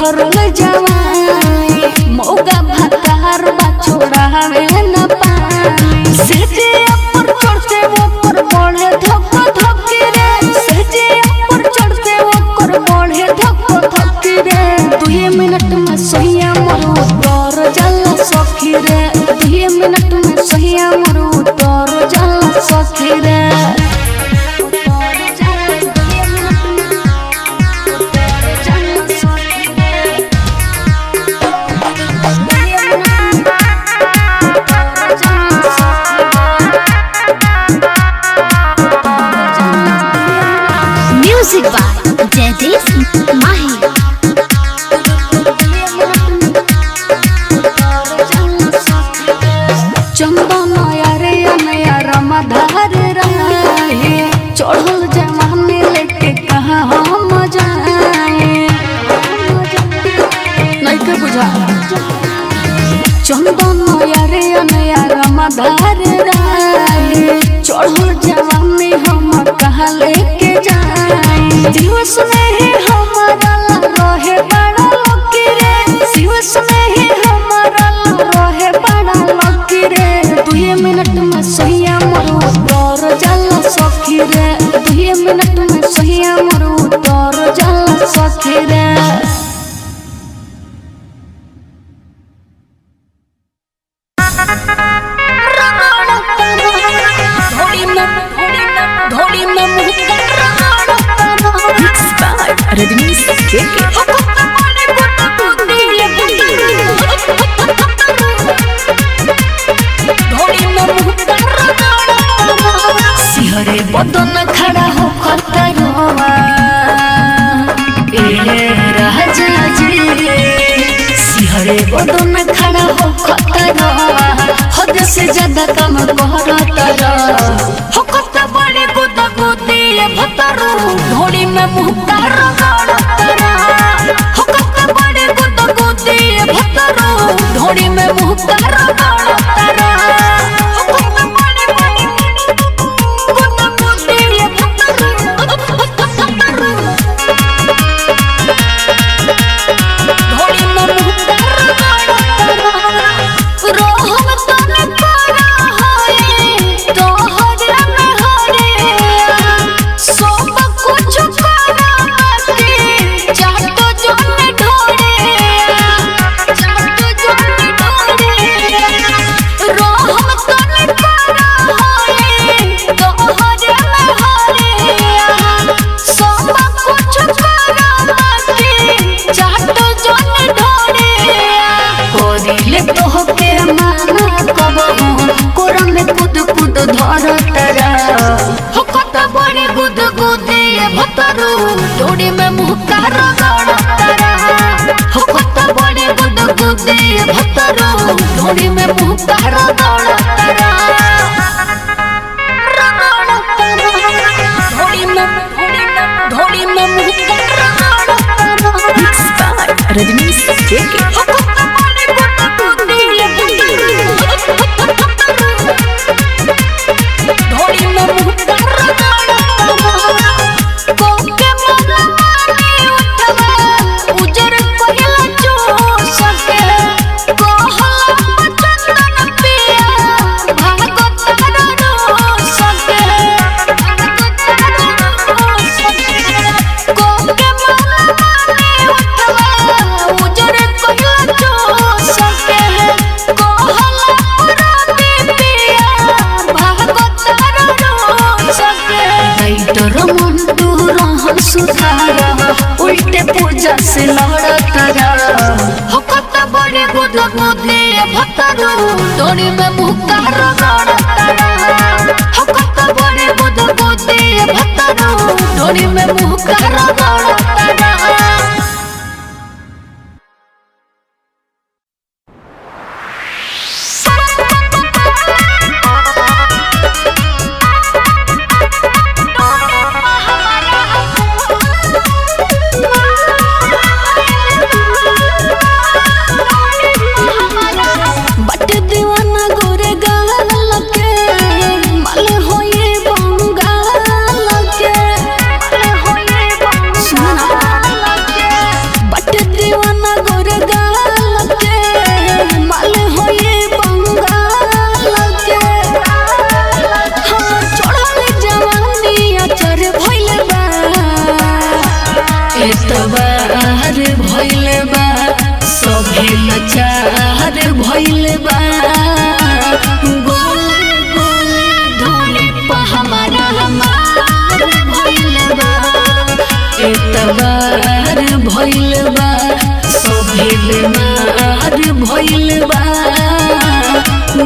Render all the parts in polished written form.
निखरल जवानी मौका भातार बा छोड़ावे न पानी सेजे ऊपर चढ़ते ऊपर बढ़े धक धक रे सेजे ऊपर चढ़ते ऊपर बढ़े धक धक रे 2 मिनट में सहिया मरो तोर जाला सखी रे 2 मिनट में सहिया मरो तोर जाला सखी रे म्यूजिक बाय जयदीप माही चंदन यारे नया रमधार रहे चढ़ल जवानी लेके कहाँ हम जाए नहीं के बुझा चंदन यारे नया रमधार रहे चढ़ल जवानी हम कहाँ लेके जाए जीव सुने ही हमारा रहे बड़ा लकी रे जीव सुने ही हमारा रहे बड़ा लकी रे 2 मिनट में सहिया मरो तोर जाला सखी रे 2 मिनट में सहिया मरो तोर जाला सखी रे रजनीश केके सिहरे बदन खड़ा हो खतरवा ए राजा जी सिहरे बदन खड़ा हो खतरवा हद से ज्यादा काम करतरा हो कत बड़े गुद गुदी भतरू घोड़ी में मुक्का रगड़तरा हो कत बड़े गुद गुदी भतरू घोड़ी में मुक्का रगड़तरा डोडी में मुक्का रगड़तरा हो कत बड़े गुद गुदे भतरू डोडी में मुक्का रगड़तरा धोड़ी में मुक्का रगड़तरा रजनीश केके उल्टे पूजा से लड़तरा हो कत बड़े गुद गुदे भतरू डोरी में मुक्का रगड़तरा हो कत बड़े गुद गुदे भतरू डोरी में मुक्का रगड़तरा सुना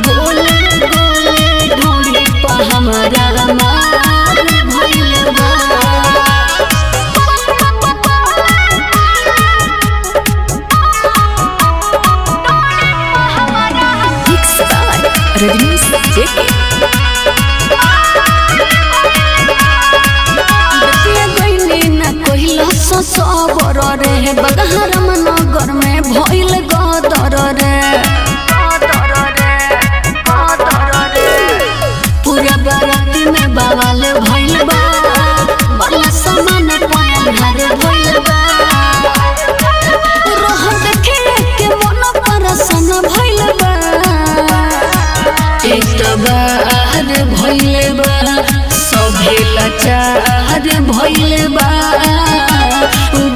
गोले गोले ढोली पा हमारा मार भइल बा। रजनीश जेके सबर रे बगहरम नगर में भइल गदर रे पूरा बाराती में बवाल भइल बा बड़ा सामान पायल घर भइल बा रोह देखे के मन परसन भइल बा एक बार भइल बा सभे लाचार भइल बा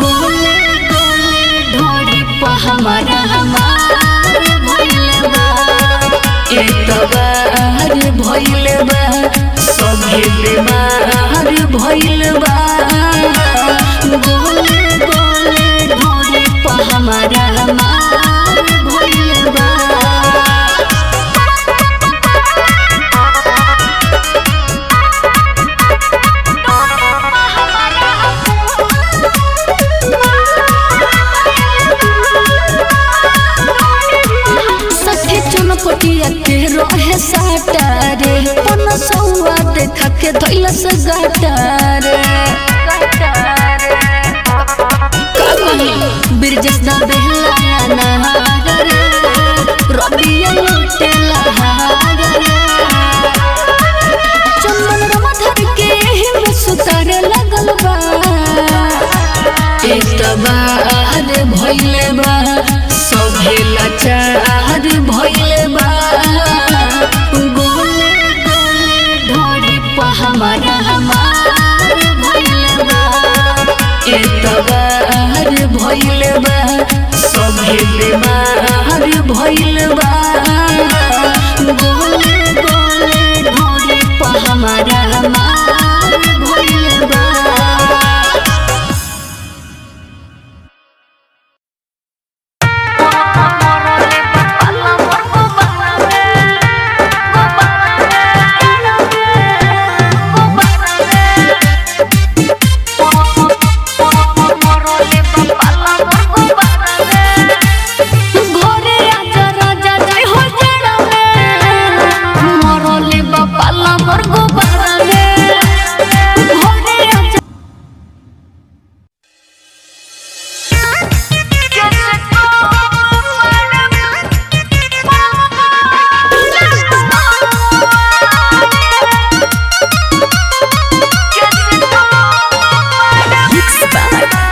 गोले गोले ढोली पा हमारा भइल बा एक बार भइल बा सभे बीमार भइल बा गोले गोले ढोली पा हमारा भइल बा। पटिया के रहे साटा रे पनसौआ देखा के धैलस गाटा रे बिरजस दा बेहलाया नहार रे रबिया लुटे लहार रे चंदन रमधर के हिम सुतारे लगल बा एक बार भइल बा सभे लाचार भइल बा गोले गोले ढोली पा हमारा भइल बा एक बार भइल बा सभे बीमार भइल बा गोले गोले ढोली पा हमारा भइल बा।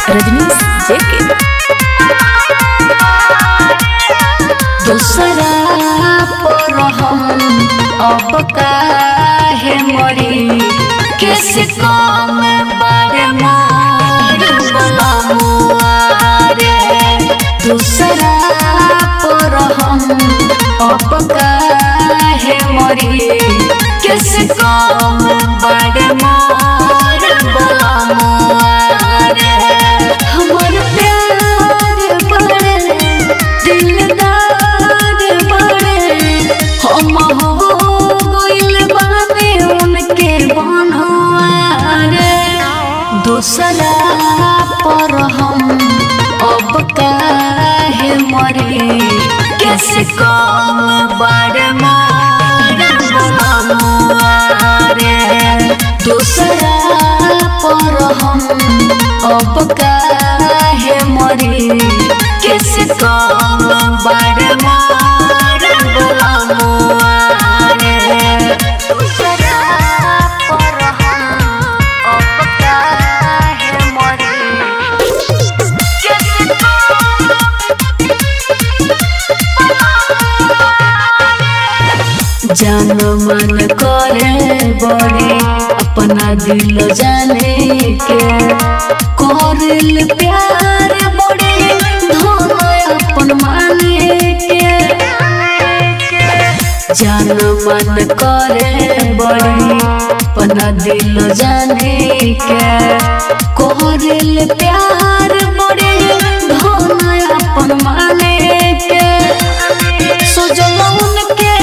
रजनीश जेके दूसरा पर हम अब काहे मरी कैसे काम बारे मार बलमुआ रे दूसरा पर हम अब काहे मरी कैसे काम बारे मार बलमुआ रे हमर प्यार बड़े दिलदार बड़े हम हो गइल बानी उनके बनवा रे दूसरा पर हम अब काहे मरी कैसे कम बार मार बनवा रे दूसरा पर हम अब काहे मरी कैसे कम बार मार बनवा रे दूसरा पर हम अब काहे मरी कैसे जान मन करे बड़े अपना दिल जाने के करल प्यार बड़े धन अपन माने के जान मन करे बड़े अपना दिल जाने के करल प्यार बड़े धन अपन माने के सोजल उनके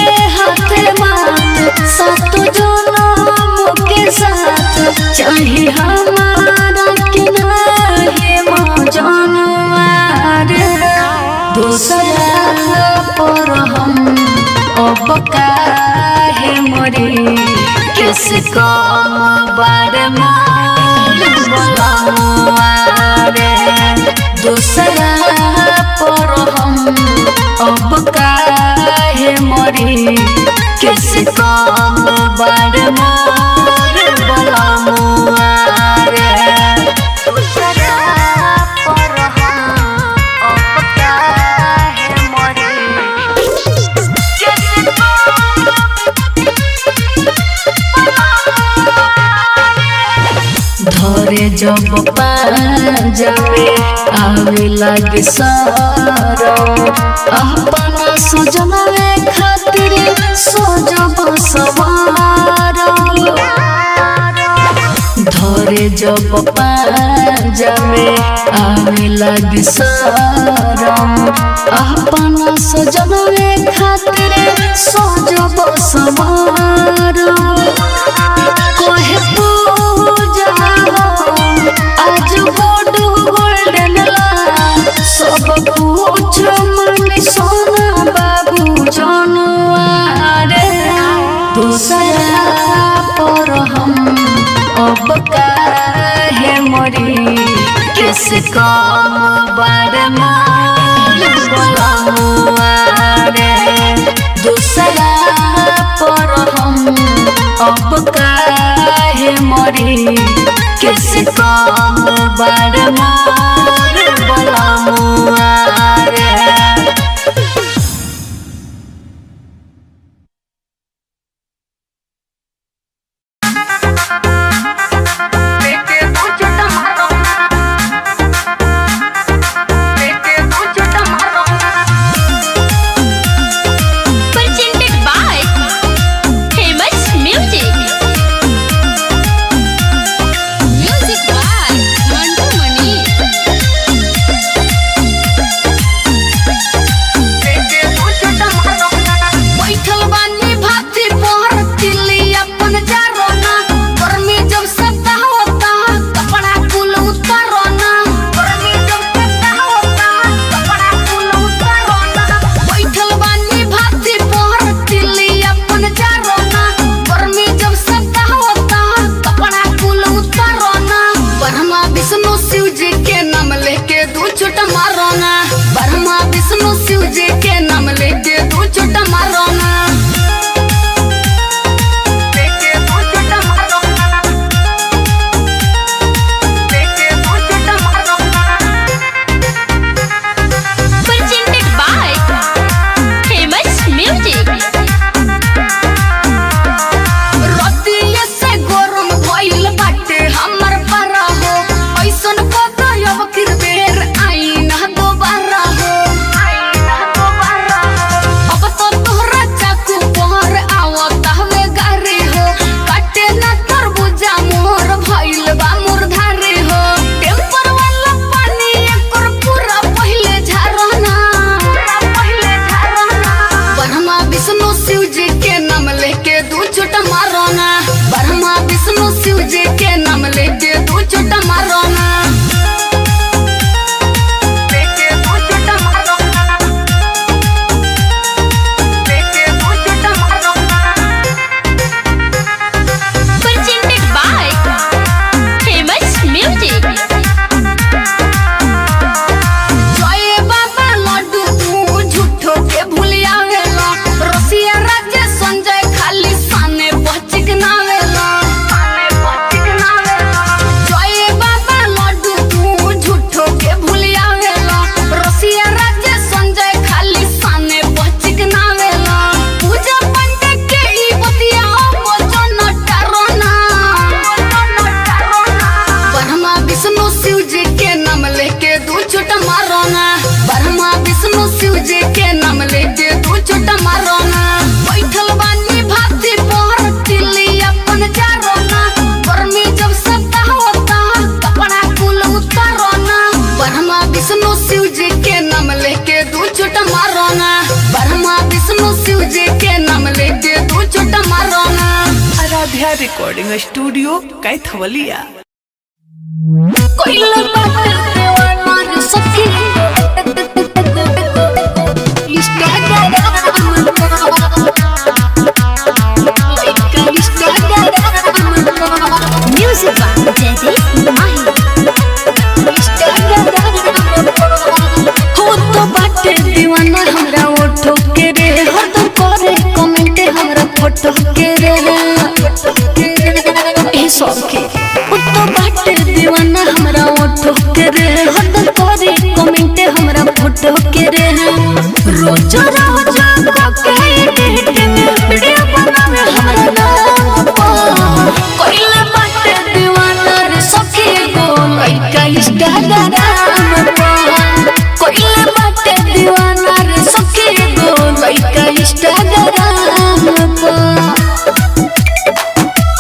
चाहे हमारा के नाहे मौजनुआ रे दूसरा पर हम अब काहे मरी किसको बार बोलनुआ रे दूसरा पर हम अब काहे मरी किसको बार बोलनुआ रे दूसरा पर हम अब काहे मरी धरे जब पाजामे आवे लागे सारो अपना सजनवे खातिर सजब सवारो धरे जब पाजामे आवे लागे सारो अपना सजनवे खातिर सजब सवारो कोहे पूजा आज गोडू गोल्डन ला सब कुछ मन सोना बाबू जनुआ रे दूसरा पर हम अब काहे मरी किसको बार बोलनुआ रे दूसरा पर हम अब काहे मरी किसको बार बोलनुआ रे Presented by Famous Music. Music by Mantu Mani. बैठल बानी भाती पर तिली अपन जारोना गर्मी जब सत्ता होता कपड़ा कुल उतारोना गर्मी जब सत्ता होता कपड़ा कुल उतारोना बैठल बानी भाती पर तिली अपन जारोना गर्मी जब सत्ता होता कपड़ा कुल उतारोना ब्रह्मा विष्णु शिव जी के नाम लेके दू छुट मारोना ब्रह्मा विष्णु शिव जी के नाम लेके दू छुट मारोना लेके दू छुट मारोना लेके दू छुट मारोना Presented by Famous Music. रतिये से गरम भइल बाटे हमर पारा हो ऐसन पतायब फिर बेर आई ना दोबारा हो अब तो तोहरा चाकू पर आवत हवे गारी हो काटे ना तरबूजा मोर भइल बा मुरधारी हो टेम्पर वाला पानी एकर पूरा पहिले झरना ब्रह्मा विष्णु शिव जी के नाम लेके दू छुट मारोना ब्रह्मा विष्णु शिव जी के नाम लेके दू छुट मारोना लेके दू छुट मारोना लेके दू छुट मारोना Presented by Famous Music. जय बाबा लड्डू तू झूठो के भूलिया वेला रसिया राज्य संजय खाली साने बचिक ना वेला जय बाबा लड्डू तू झूठो के भूलिया वेला रसिया राज्य संजय खाली साने बचिक ना वेला पूजा पंडे के ई बतिया वचन टारोना ब्रह्मा विष्णु शिव जी के नाम लेके दू छुट मारोना ब्रह्मा विष्णु शिव जी के नाम लेके दू छुट मारोना बैठल बानी भाती पर तिली अपन जारोना गर्मी जब सत्ता होता कपड़ा कुल उतारोना ब्रह्मा विष्णु शिव जी के नाम लेके दू छुट मारोना ब्रह्मा विष्णु शिव जी के नाम लेके दू छुट मारोना राधे बिहार रिकॉर्डिंग स्टूडियो कैथवलिया। कोइला बाटे देवाना रे सखी म्यूजिक बाय जयदीप माही। हो तो बाटे दीवाना हमरा ओठो के रे हरदम करे कमेंट हमरा फोटो के रे ए सखी हो तो बाटे दीवाना हमरा ओठो के रे हरदम करे कमेंट हमरा फोटो के रे रोज रोज के डेटिंग वीडियो बनावे हमरा नाम पर कोइला बाटे दीवाना रे सखी गो लइका इंस्टाग्राम पर कोइला बाटे दीवाना रे सखी गो लइका इंस्टाग्राम पर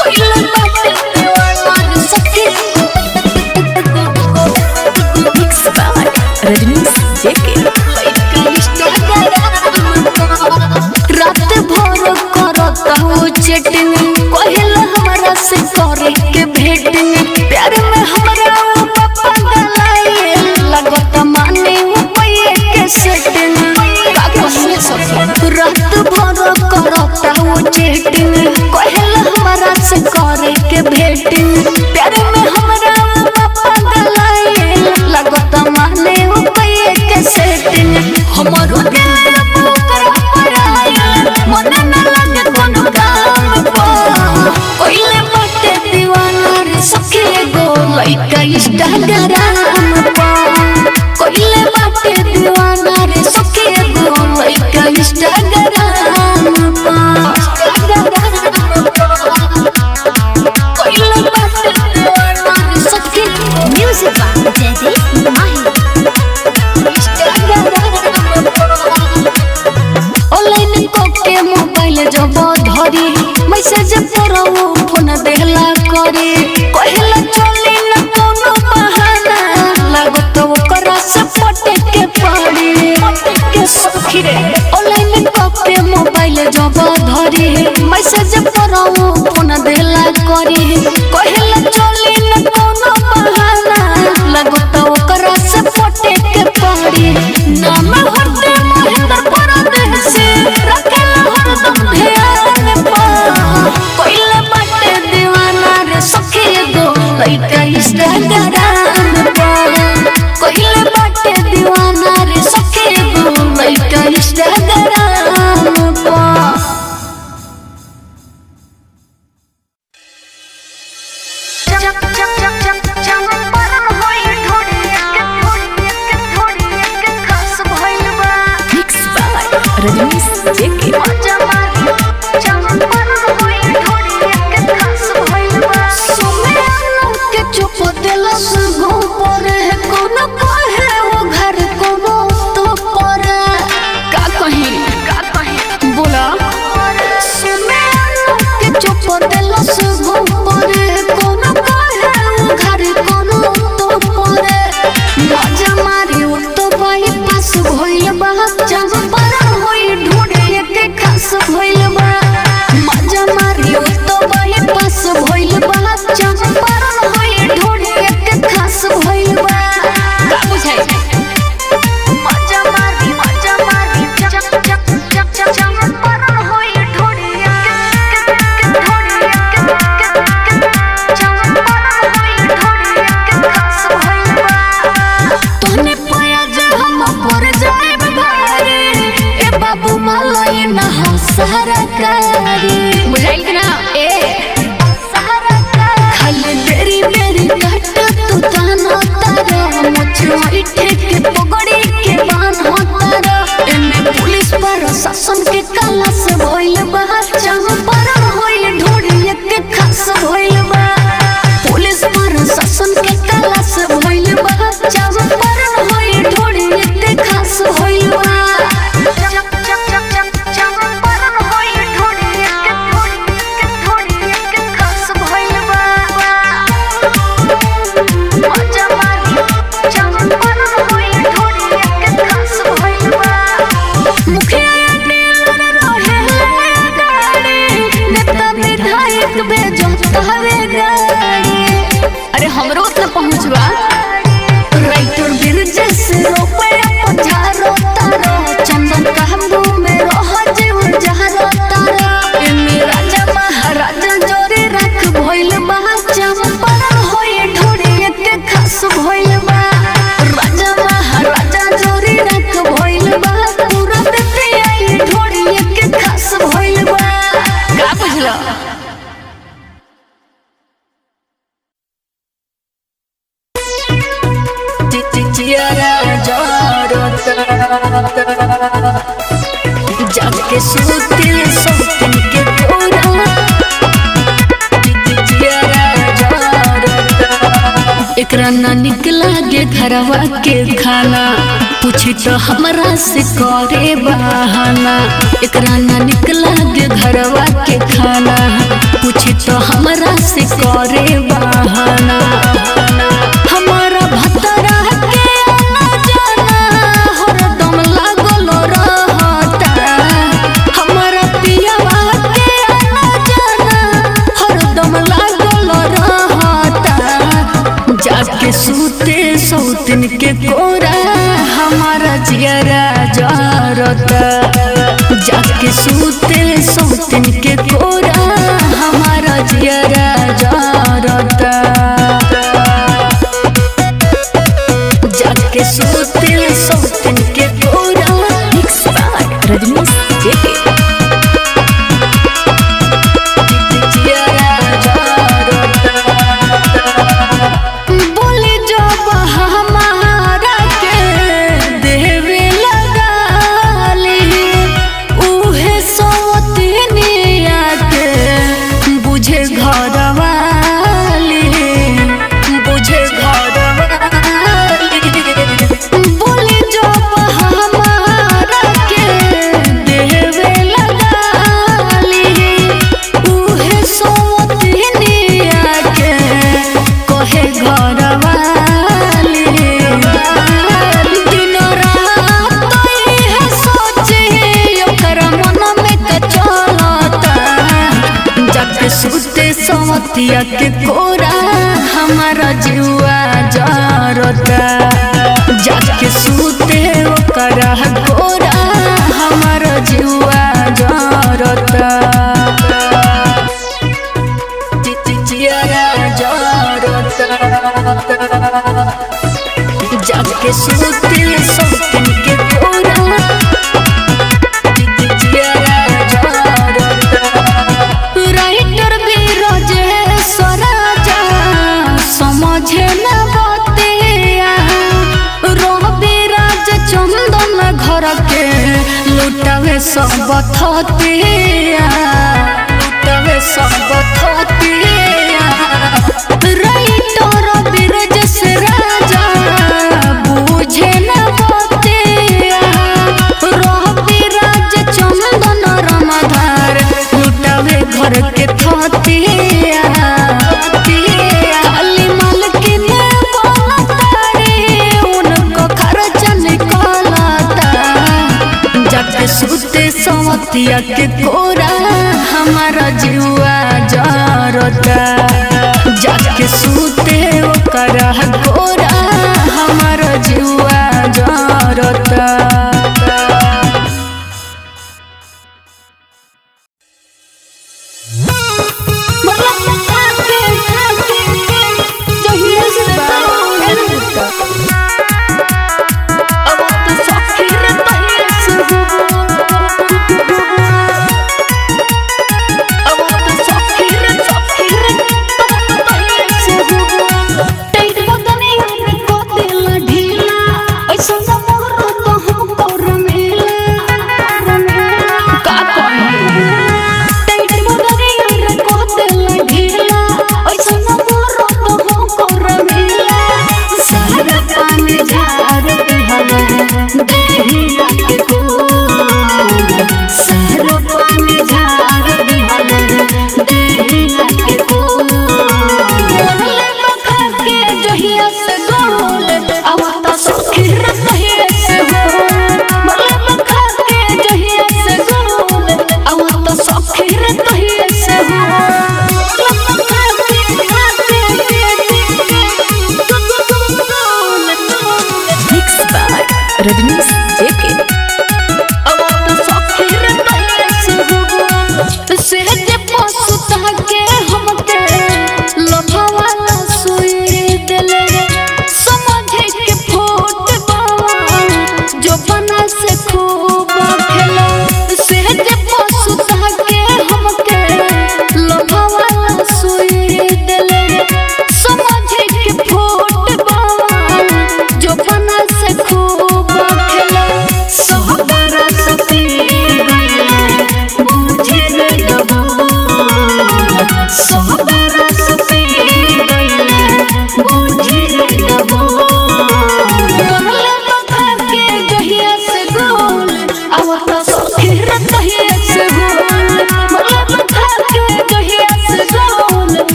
कोइला बाटे दीवाना रे सखी मिक्स बाय रजनीश जेके। लइका इंस्टाग्राम पर रात भर करता हूँ चैटिंग कहला हमरा से करे के भेटिंग प्यार में हमरा पापा गलाए लगत माने उपाय के सेटिंग का कहले सब रात भर करता हूँ चैटिंग कहला हमरा से करे के भेटिंग प्यार में हमरा पापा गलाए लगत माने उपाय के सेटिंग हमरो दिल पुकार पराया मन न लगे कोनो काम पर कोइले बाटे दीवाना रे सखी गो लइका इंस्टाग्राम पर कोइले बाटे दीवाना रे सखी गो लइका इंस्टाग्राम पर कोइले बाटे दीवाना रे सखी म्यूजिक बाय जयदीप माही। ऑनलाइन कोके मोबाइल जब धरी मैसेज पढ़ो फोन देहला करे कहला चली न कोनो बहाना लागत ओकरा से पटे के पड़ी के सखी रे ऑनलाइन कोके मोबाइल जब धरी मैसेज पढ़ो फोन देहला करे कहला चली न कोनो बहाना लागत ओकरा से पटे के पड़ी नाम हटे महेंद्र परदेसी रखेला हरदम ध्यान पर कोइला बाटे दीवाना रे सखी गो लइका इंस्टाग्राम पर कोइला बाटे दीवाना रे सखी गो लइका इंस्टाग्राम पर मिक्स बाय रजनीश जेके। भइल बा चंपा होई ढूंढे के खास बात ना पहुँचवा राइटर बिरजस रुपया पधारो तारो चंदन काबू में रह जीव जहरो तारो एमे राजा महाराजा जोरे रख भइल बा चंपन होए ढोड़ी के खास भइल बा राजा महाराजा जोरे रख भइल बा पूरा देते आई ढोड़ी के खास भइल बा का बुझला जाके सूते सौतन के कोरा एकरा ना निकला गे घरवा के खाना पूछी तो हमरा से करे बहाना एकरा ना निकला गे घरवा के खाना पूछी तो हमरा से करे बहाना हमारा भतरा के आना जाना हरदम लागल रहता हमारा पियावा के आना जाना हरदम लागल रहता जाके सूते सौतन के कोरा हमारा जियरा जरता जाके सूते सौतन के कोरा हमारा जियरा जरता जाके सूते सौतन के कोरा मिक्स बाय रजनीश जेके बोले जब हमारा के देवे लगाली उहे सौतनिया के बुझे घरवाली बोले जब हमारा के देवे लगाली उहे सौतनिया के कहे घरवाली दिन रात इहे सोचे ओकरा मन में के चलता जाके सूते सवतिया के कोरा हमारा जुआ जरता जाके सूते ओकरा कोरा हमारा जुआ जरता जाके सूते सौतन के कोरा राइटर बिरजेश राजा समझे न बतिया रवि राज चंदन घर के लुटावे सब थतिया राइटर बिरजेश राजा बुझे न बतिया रवि राज चंदन रमधार लुटावे घर के थतिया काली मालकिन बनतारे उनको खर्च निकलता जाके सूते सवतिया के कोरा हमारा जुआ जरता जाके सूते ओकरा कोरा हमारा जुआ जरता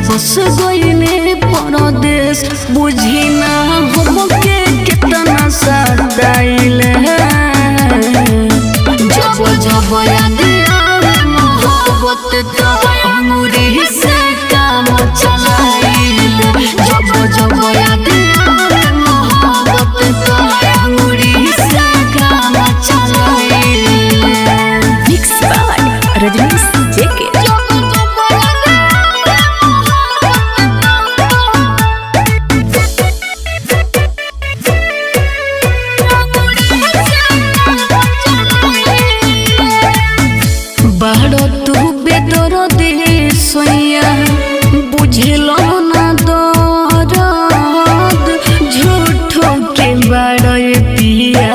बस गईने परदेश बुझी ना हमके कितना सताइले जब जब याद आवे मोहब्बत तो अंगूरी से काम चलाइले जब जब याद आवे मोहब्बत तो अंगूरी से काम चलाइले। मिक्स बाय रजनीश जेके। बाड़ो तू बेदर्दी सोया बुझलो ना दर्द झूठो के बाड़ो पिया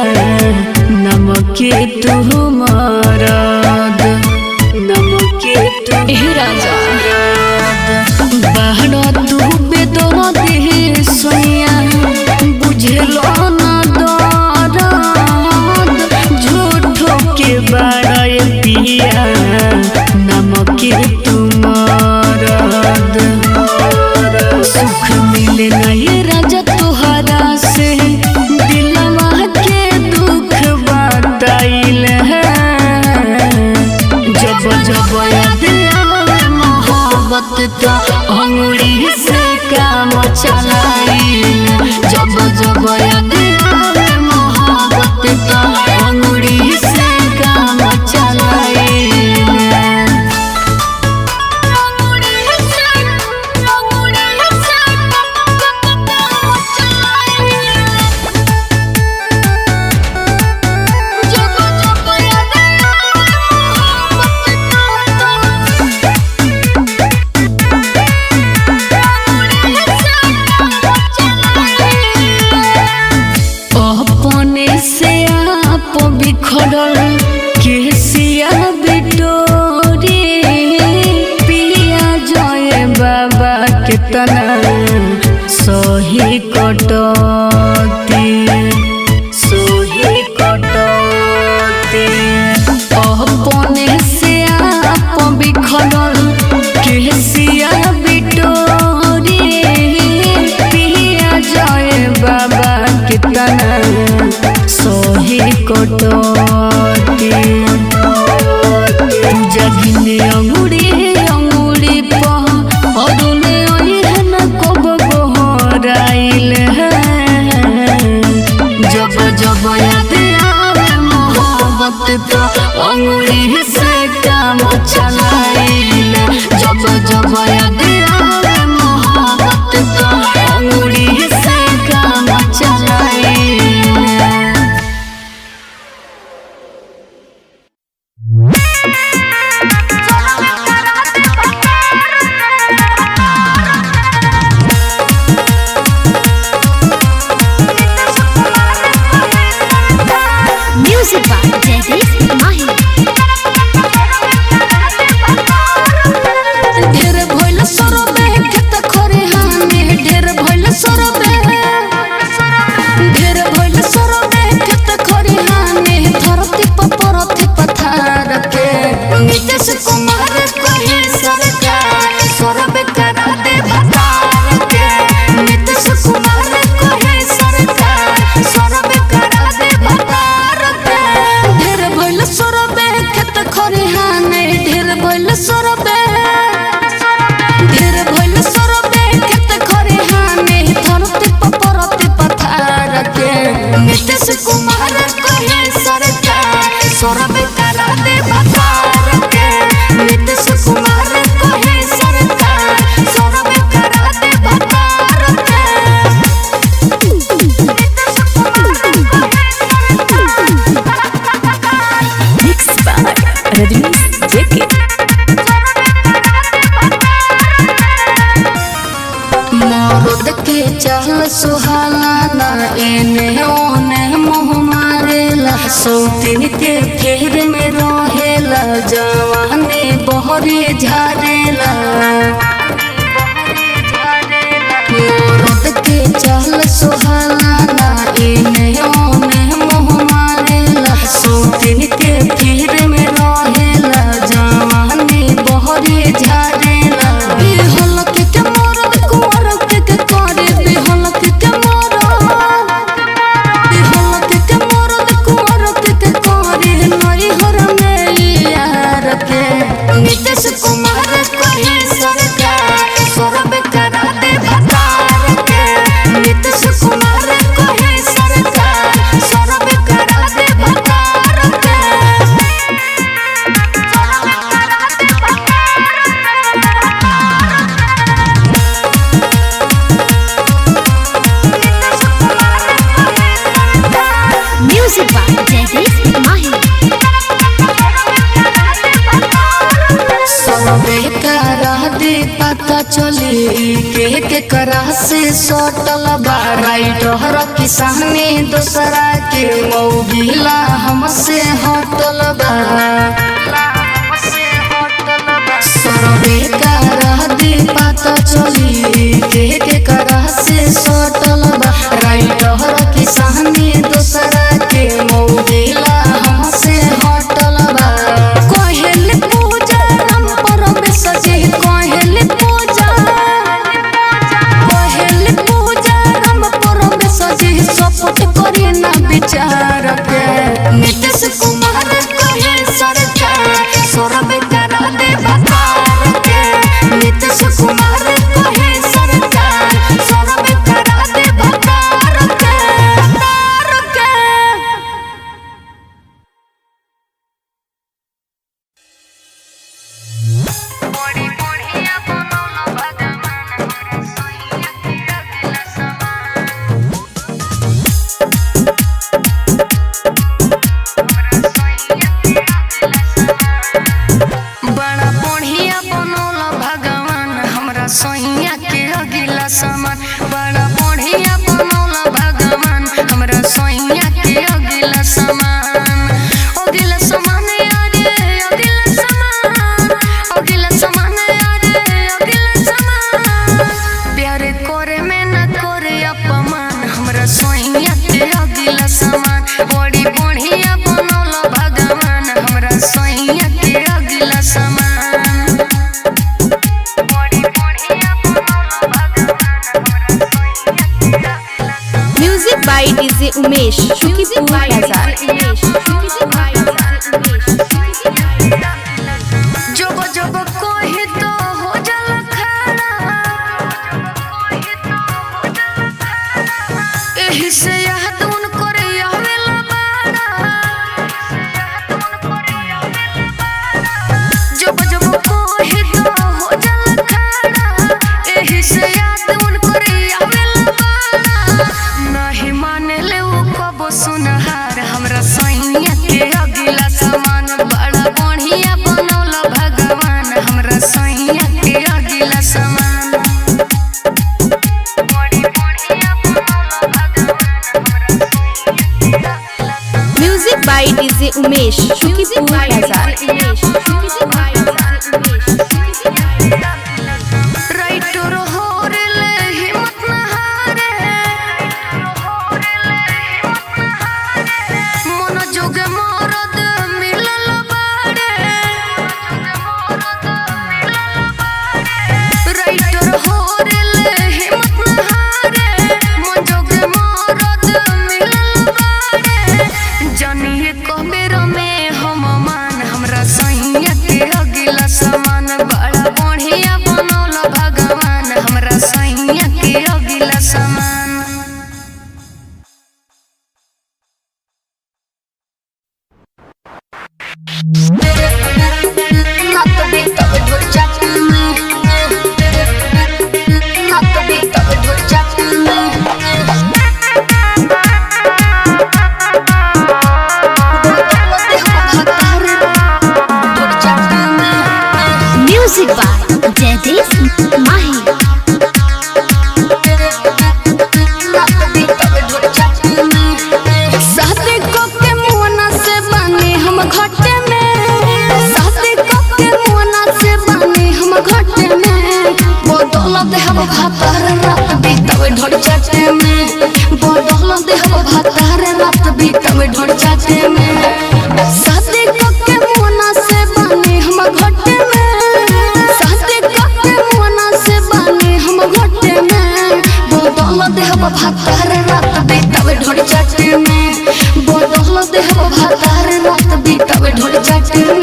नमके तू मरद नमके तू राजा बाड़ो तू बेदर्दी सोया बुझलो ना दर्द झूठो के बाड़ो पिया नमके तुमरद सुख मिले नहीं राजा तुहरा से दिलवा के दुख बताइले जब जब याद आवे मोहब्बत तो अंगूरी से काम चलाइले जब जब याद आवे मोहब्बत तो अंगूरी से काम चलाइले। अपने से आप बिखरल केसिया बिटोरी पिया जय बाबा के तना सही कटती अपने से आप बिखरल केसिया बिटोरी पिया जय बाबा के तना सही कटती जगिने अंगूरी पह अरुने अहिरन कब गोहराइले जब जब याद आवे मोहब्बत तो अंगूरी से काम चलाइले जब जब याद आवे मोहब्बत तो अंगूरी से काम चलाइले। म्यूजिक बाय जयदीप माही। ढेर भइल सरबे खेत खरिहाने ढेर भइल सरबे खेत खरिहाने धरती पर परथी पथार के नीतीश कुमार कहे सरकार सरबे करा दे भतार के नीतीश कुमार कहे सरकार सरबे करा दे भतार के ढेर भइल सरबे खेत खरिहाने ढेर भइल सरबे खेत खरिहाने धरती पर परथी पथार के नीतीश कुमार कहे सरकार सरबे करा दे भतार के नीतीश कुमार कहे सरकार सरबे करा दे भतार के मिक्स बाय रजनीश जेके। मरद के चल सुहाला ना एने ओने मुँह मारेला सौतीन के फेर में रहेला जवानी बहरे झारेला मरद के चल सुहाला ना एने ओने मुँह मारेला सौतीन के फेर में रहेला जवानी बहरे झारेला हलक के by Jaideep Mahi. सबे करा दे पता चली के करा से सटल बा राइटर किसानी दूसरा के मौगिला हमसे हटल बा सबे करा दे पता चली के करा से सटल बा राइटर किसानी दूसरा के मौगिला हमसे हटल बा कहल पूजा राम परम सजे कहल पूजा राम परम सजे सपोर्ट करे ना विचार के नीतीश कुमार कहे सरकार सौरभ करा दे बकार के नीतीश कुमार कहे सरकार सौरभ करा दे बकार के बड़ा बढ़िया बनौला भगवान हमरा सैया के अगिला समान बड़ा बढ़िया बनौला भगवान हमरा सैया के अगिला समान अगिला समान यारे अगिला समान यारे अगिला समान प्यार करे में न करे अपमान हमरा सैया के अगिला समान बड़ी बढ़िया बनौला भगवान हमरा सैया के अगिला समान Music by DJ Umesh, Shukipur Bazaar. जब जब कोई तो हो जल खाना एही से याद उन करे आवेला बाड़ा जब जब कोई तो हो जल खाना एही से याद उन करे आवेला बाड़ा नहीं माने ले वो कबो सुनहार हमरा सैया के अगिला समान बड़ा बढ़िया बनौला भगवान हमरा सैया के अगिला समान Music by DJ Umesh, Shukipur Bazaar. Writer होरेले हिम्मत न हारे मन जोग मरद मिलल बाड़े राइटर होरेले हिम्मत न हारे मन जोग मरद मिलल बाड़े जानिए कबेर में हम मान हमरा सैया के अगिला समान बड़ा बढ़िया बनौला भगवान हमरा सैया के अगिला समान Music by Jaideep Mahi. शादी को के मुआना से बानी हम घटे में शादी को के मुआना से बानी हम घटे में बदल दे हम भातार रात बीतवे ढोल चाटे में बदल दे हम भातार रात बीतवे ढोल चाटे में शादी को के मुआना से बानी हम घटे में शादी को के मुआना से बानी हम घटे में बदल दे हम भातार रात बीतवे ढोल चाटे में बदल दे हम भातार रात बीतवे ढोल चाटे में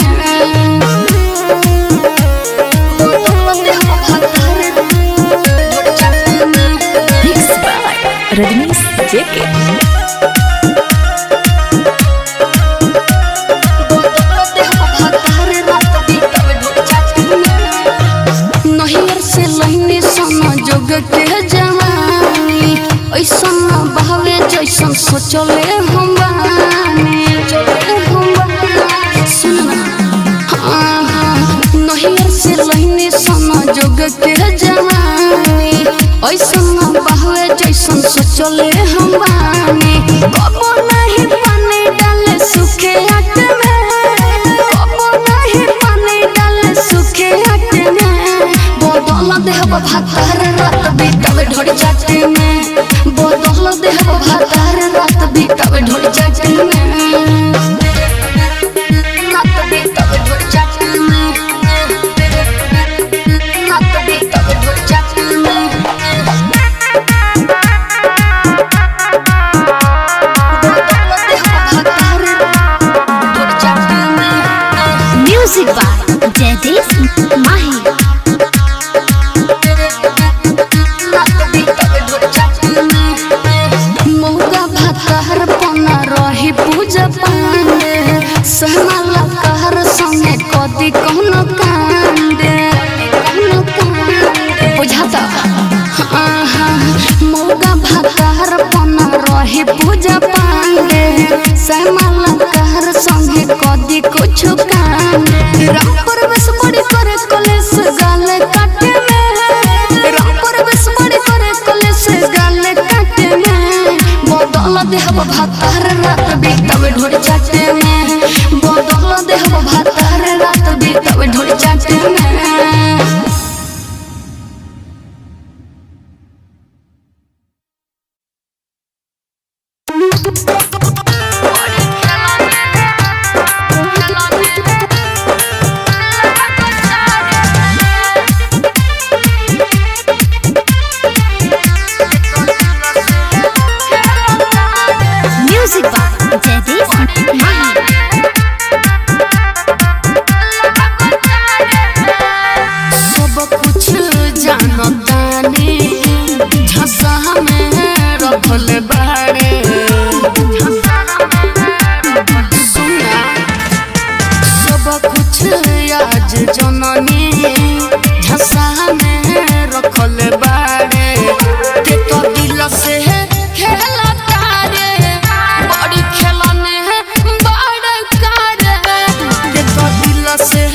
बदल दे हम भातार ढोल चाटे में Mixed by Rajnish JK. नहियर से लहने सोना जोग के जवानी ऐसा बहवे जैसन सोचले हम बानी सोचले हम बानी कबो नहीं पानी डाले सूखे आटे में कबो नहीं पानी डाले सूखे आटे में बदल देहब भातार रात बीतब ढोल चाटे में बदल देहब भातार रात बीतब ढोल चाटे में रात बीतब ढोल चाटे में रात बीतब ढोल चाटे में म्यूजिक बाय जयदीश माही। मौका भातार पना रही पूजा पांडे सहमाला कहर संगे कदी कोनो कांडे बुझाता मौका भातार पना रही पूजा पांडे सहमाला कहर संगे कदी कुछ कांडे रामपुर बस बड़ी करे कलेस गाले काटे में रामपुर बस बड़ी करे कलेस गाले काटे में बदल देहब भातार रात बीतब ढोल चाटे में बदल देहब भातार रात बीतब ढोल चाटे में म्यूजिक बाय जयदीश माही। सब कुछ जानतानी झसा में रखल बाड़े सुना सब कुछ आज जननी झसा में रखल बाड़े ते तो दिल से खेला तारे बड़ी खेलने बड़ कारे ते तो दिल से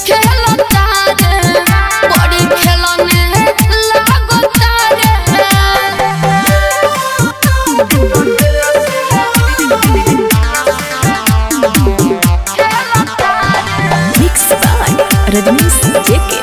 खेला तारे बड़ी खेलने लागो तारे मिक्स बाय रजनीश जेके।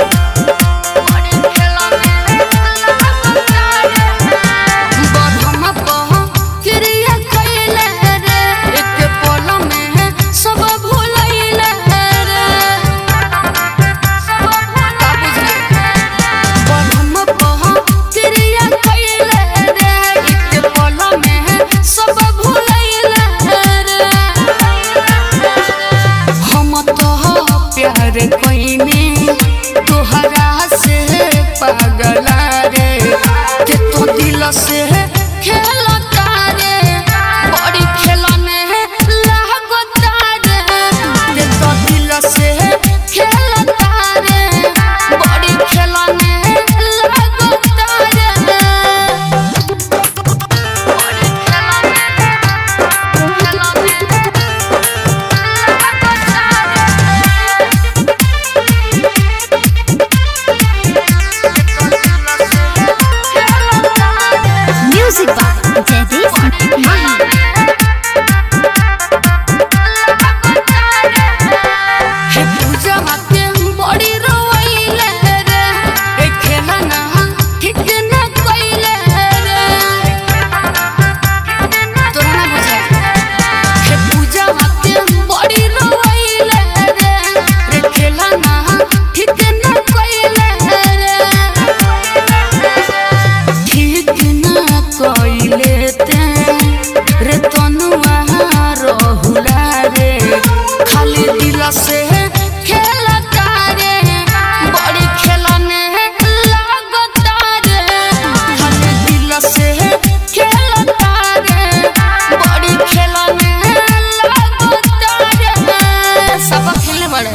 से खेला तारे बड़ी खेलने लागो तारे ते तो दिल से खेला तारे बड़ी खेलने लागो तारे बड़ी म्यूजिक बाय जयदीश माही। हे पूजा माते बड़ी रोइले रे ए खेला ना ठीक ना कइले रे तोरा ना बुझा हे पूजा माते बड़ी रोइले रे रे खेला ना ठीक ना कइले रे ठीक ना कइले ते रे तनुआ रहुला रे खाली दिल से खेला तारे बड़ी खेलने लागो तारे खाली दिल से खेला तारे बड़ी खेलने लागो तारे सब खेले बड़े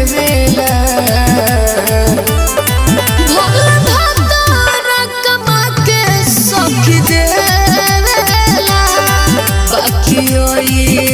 देवेला भोला भातारा कमा के सखी देवेला बाकी ओई